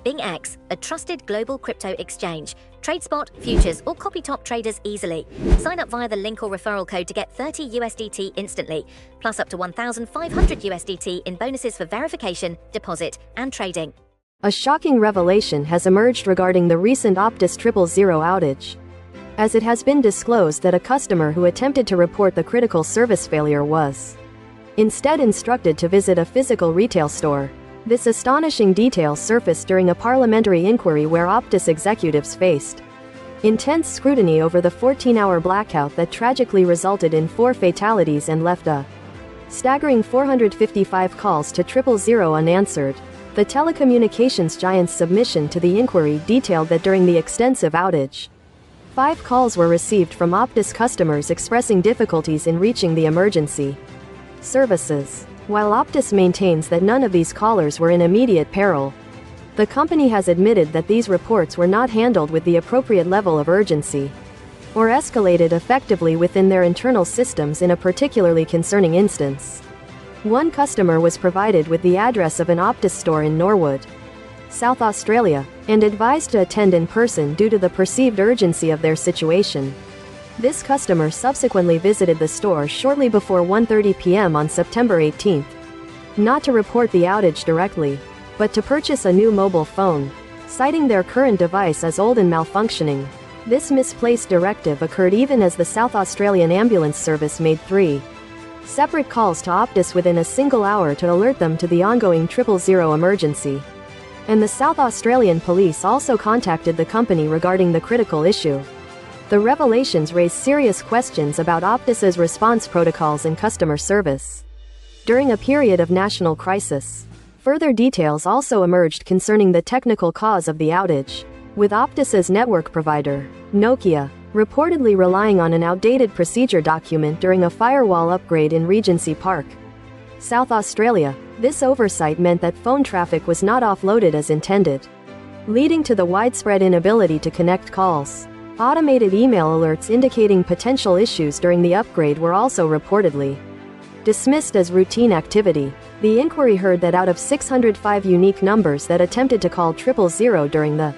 BingX, a trusted global crypto exchange. Trade spot, futures, or copy top traders easily. Sign up via the link or referral code to get 30 USDT instantly, plus up to 1,500 USDT in bonuses for verification, deposit, and trading. A shocking revelation has emerged regarding the recent Optus 000 outage, as it has been disclosed that a customer who attempted to report the critical service failure was instead instructed to visit a physical retail store. This astonishing detail surfaced during a parliamentary inquiry where Optus executives faced intense scrutiny over the 14-hour blackout that tragically resulted in 4 fatalities and left a staggering 455 calls to 000 unanswered. The telecommunications giant's submission to the inquiry detailed that during the extensive outage, 5 calls were received from Optus customers expressing difficulties in reaching the emergency services. While Optus maintains that none of these callers were in immediate peril, the company has admitted that these reports were not handled with the appropriate level of urgency or escalated effectively within their internal systems in a particularly concerning instance. One customer was provided with the address of an Optus store in Norwood, South Australia, and advised to attend in person due to the perceived urgency of their situation. This customer subsequently visited the store shortly before 1:30 p.m. on September 18, not to report the outage directly, but to purchase a new mobile phone, citing their current device as old and malfunctioning. This misplaced directive occurred even as the South Australian Ambulance Service made 3 separate calls to Optus within a single hour to alert them to the ongoing 000 emergency. And the South Australian Police also contacted the company regarding the critical issue. The revelations raise serious questions about Optus's response protocols and customer service during a period of national crisis. Further details also emerged concerning the technical cause of the outage, with Optus's network provider, Nokia, reportedly relying on an outdated procedure document during a firewall upgrade in Regency Park, South Australia. This oversight meant that phone traffic was not offloaded as intended, leading to the widespread inability to connect calls. Automated email alerts indicating potential issues during the upgrade were also reportedly dismissed as routine activity. The inquiry heard that out of 605 unique numbers that attempted to call 000 during the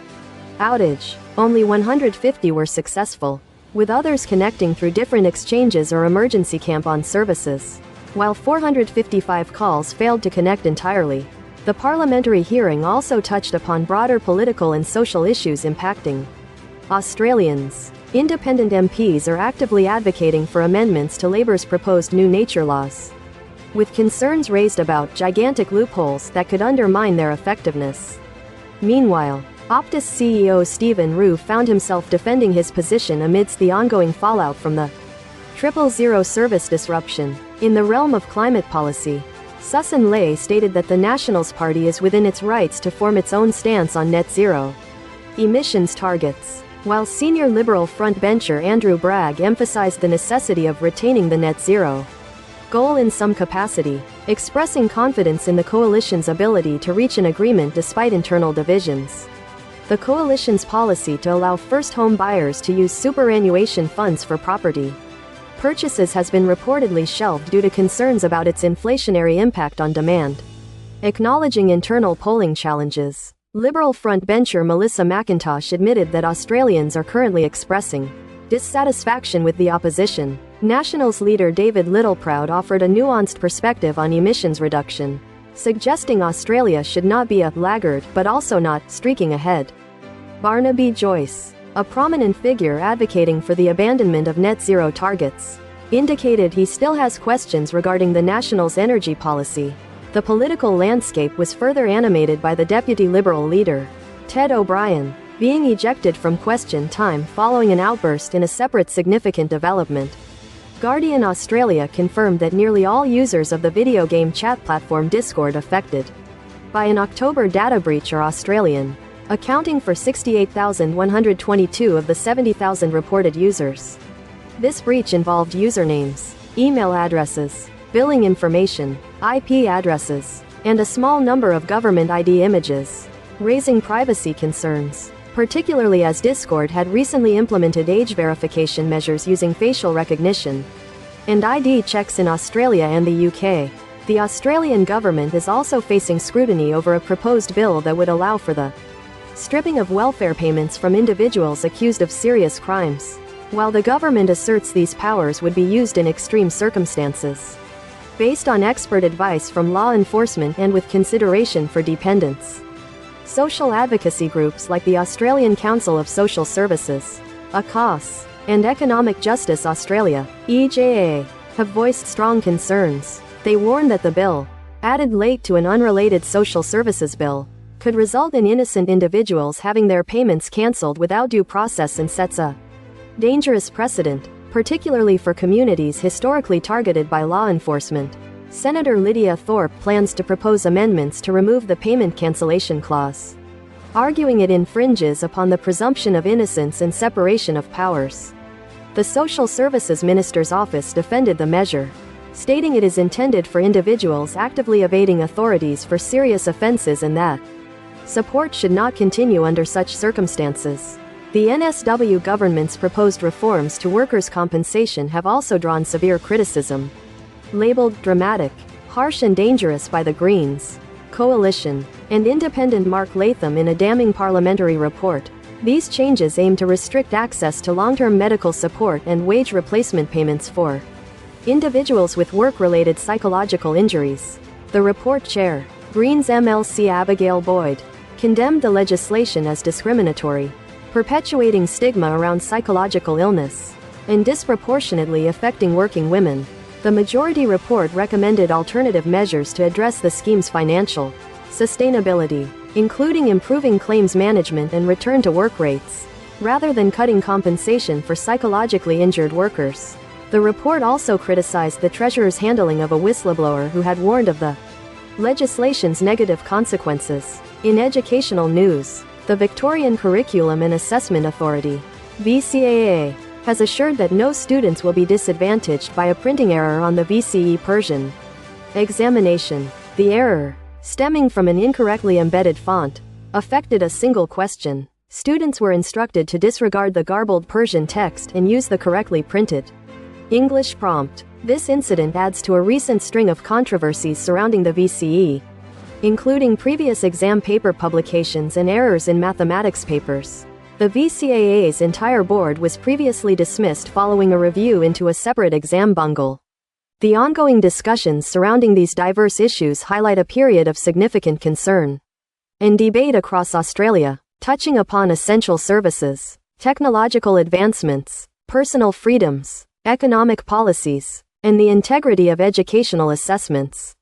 outage, only 150 were successful, with others connecting through different exchanges or emergency camp-on services, while 455 calls failed to connect entirely. The parliamentary hearing also touched upon broader political and social issues impacting Australians. Independent MPs are actively advocating for amendments to Labor's proposed new nature laws, with concerns raised about gigantic loopholes that could undermine their effectiveness. Meanwhile, Optus CEO Stephen Rowe found himself defending his position amidst the ongoing fallout from the 000 service disruption. In the realm of climate policy, Sussan Ley stated that the Nationals Party is within its rights to form its own stance on net zero emissions targets, while senior Liberal frontbencher Andrew Bragg emphasized the necessity of retaining the net zero goal in some capacity, expressing confidence in the coalition's ability to reach an agreement despite internal divisions. The coalition's policy to allow first home buyers to use superannuation funds for property purchases has been reportedly shelved due to concerns about its inflationary impact on demand. Acknowledging internal polling challenges, Liberal frontbencher Melissa McIntosh admitted that Australians are currently expressing dissatisfaction with the opposition. Nationals leader David Littleproud offered a nuanced perspective on emissions reduction, suggesting Australia should not be a laggard but also not streaking ahead. Barnaby Joyce, a prominent figure advocating for the abandonment of net zero targets, indicated he still has questions regarding the Nationals' energy policy. The political landscape was further animated by the Deputy Liberal leader, Ted O'Brien, being ejected from Question Time following an outburst in a separate significant development. Guardian Australia confirmed that nearly all users of the video game chat platform Discord affected by an October data breach are Australian, accounting for 68,122 of the 70,000 reported users. This breach involved usernames, email addresses, billing information, IP addresses, and a small number of government ID images, raising privacy concerns, particularly as Discord had recently implemented age verification measures using facial recognition and ID checks in Australia and the UK. The Australian government is also facing scrutiny over a proposed bill that would allow for the stripping of welfare payments from individuals accused of serious crimes, while the government asserts these powers would be used in extreme circumstances. Based on expert advice from law enforcement and with consideration for dependents. Social advocacy groups like the Australian Council of Social Services, ACOS, and Economic Justice Australia, EJA, have voiced strong concerns. They warn that the bill, added late to an unrelated social services bill, could result in innocent individuals having their payments cancelled without due process and sets a dangerous precedent, particularly for communities historically targeted by law enforcement. Senator Lydia Thorpe plans to propose amendments to remove the payment cancellation clause, arguing it infringes upon the presumption of innocence and separation of powers. The Social Services Minister's office defended the measure, stating it is intended for individuals actively evading authorities for serious offenses and that support should not continue under such circumstances. The NSW government's proposed reforms to workers' compensation have also drawn severe criticism. Labeled dramatic, harsh and dangerous by the Greens, Coalition, and independent Mark Latham in a damning parliamentary report, these changes aim to restrict access to long-term medical support and wage replacement payments for individuals with work-related psychological injuries. The report chair, Greens MLC Abigail Boyd, condemned the legislation as discriminatory, perpetuating stigma around psychological illness, and disproportionately affecting working women. The majority report recommended alternative measures to address the scheme's financial sustainability, including improving claims management and return to work rates, rather than cutting compensation for psychologically injured workers. The report also criticized the Treasurer's handling of a whistleblower who had warned of the legislation's negative consequences. In educational news, the Victorian Curriculum and Assessment Authority, VCAA, has assured that no students will be disadvantaged by a printing error on the VCE Persian examination. The error, stemming from an incorrectly embedded font, affected a single question. Students were instructed to disregard the garbled Persian text and use the correctly printed English prompt. This incident adds to a recent string of controversies surrounding the VCE, including previous exam paper publications and errors in mathematics papers. The VCAA's entire board was previously dismissed following a review into a separate exam bungle. The ongoing discussions surrounding these diverse issues highlight a period of significant concern and debate across Australia, touching upon essential services, technological advancements, personal freedoms, economic policies, and the integrity of educational assessments.